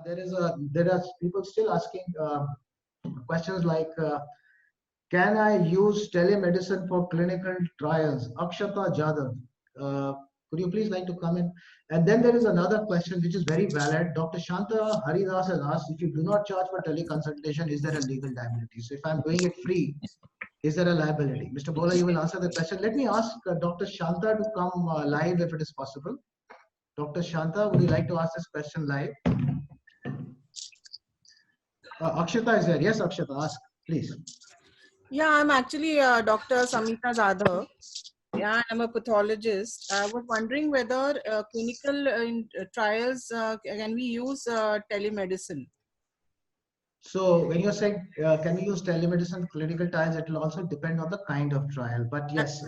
there are people still asking questions like, can I use telemedicine for clinical trials? Akshata Jadhav, could you please like to come in? And then there is another question which is very valid. Dr. Shanta Haridas has asked, if you do not charge for teleconsultation, is there a legal liability? So if I'm doing it free, is there a liability? Mr. Bola, you will answer the question. Let me ask Dr. Shanta to come live if it is possible. Dr. Shanta, would you like to ask this question live? Akshata is there. Yes, Akshata, ask, please. Yeah, I'm actually Dr. Samita Jadhav. Yeah, I'm a pathologist. I was wondering whether clinical trials can we use telemedicine? So when you're saying, can we use telemedicine clinical trials, it will also depend on the kind of trial. But yes,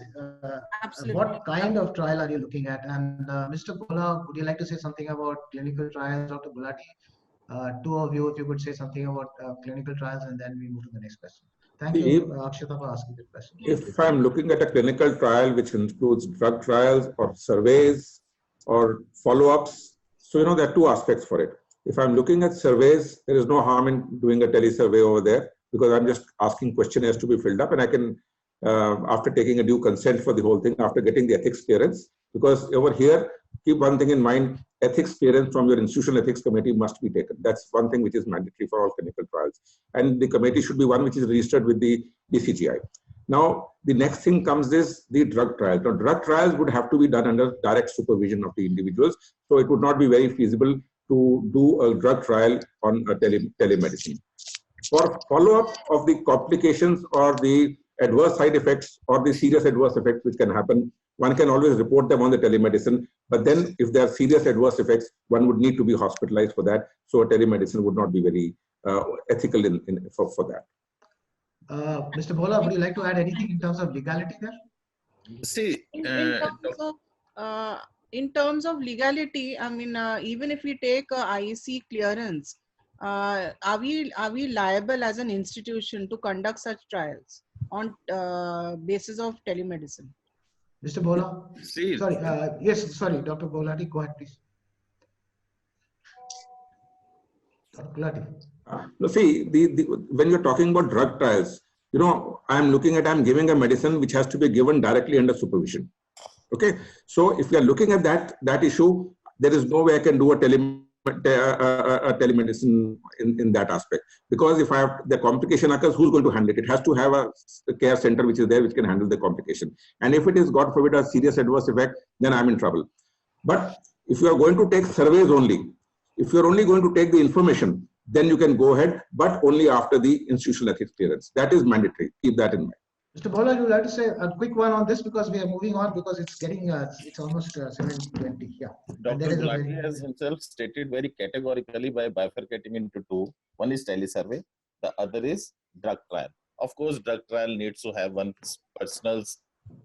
Absolutely. what kind of trial are you looking at? And Mr. Bola, would you like to say something about clinical trials? Dr. Gulati, two of you, if you could say something about clinical trials, and then we move to the next question. Thank you, Akshata, for asking the question. If I'm looking at a clinical trial, which includes drug trials or surveys or follow-ups, so there are two aspects for it. If I'm looking at surveys, there is no harm in doing a tele-survey over there, because I'm just asking questionnaires to be filled up, and I can, after taking a due consent for the whole thing, after getting the ethics clearance, because over here, keep one thing in mind, ethics clearance from your institutional ethics committee must be taken. That's one thing which is mandatory for all clinical trials. And the committee should be one which is registered with the DCGI. Now, the next thing comes is the drug trials. Now, drug trials would have to be done under direct supervision of the individuals. So it would not be very feasible to do a drug trial on a telemedicine. For follow-up of the complications or the adverse side effects or the serious adverse effects which can happen, one can always report them on the telemedicine. But then if there are serious adverse effects, one would need to be hospitalized for that. So a telemedicine would not be very ethical for that. Mr. Bola, would you like to add anything in terms of legality there? See, in terms of legality, I mean, even if we take IEC clearance, are we liable as an institution to conduct such trials on basis of telemedicine? Mr. Bola? See, sorry, yes, sorry, Dr. Bolati, go ahead, please. Dr. Bolati. No, see, when you're talking about drug trials, I'm giving a medicine which has to be given directly under supervision. Okay, so if we are looking at that issue, there is no way I can do a telemedicine in that aspect, because if the complication occurs, who's going to handle it? It has to have a care center which is there which can handle the complication. And if it is, God forbid, a serious adverse effect, then I'm in trouble. But if you are going to take surveys only, if you're only going to take the information, then you can go ahead, but only after the institutional ethics clearance. That is mandatory. Keep that in mind. Mr. Bola, you would like to say a quick one on this, because we are moving on, because it's getting it's almost 7:20. Yeah. Dr. Gulati has himself stated very categorically by bifurcating into two. One is telesurvey, the other is drug trial. Of course, drug trial needs to have one personal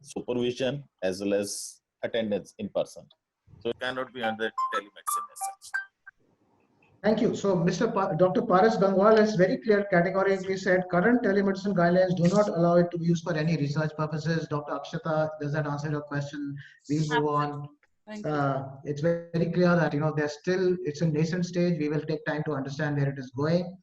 supervision as well as attendance in person. So it cannot be under telemedicine as such. Thank you. So, Dr. Paras Gangwal has very clear categorically said current telemedicine guidelines do not allow it to be used for any research purposes. Dr. Akshata, does that answer your question? We'll move on. It's very clear that there's still, it's a nascent stage. We will take time to understand where it is going.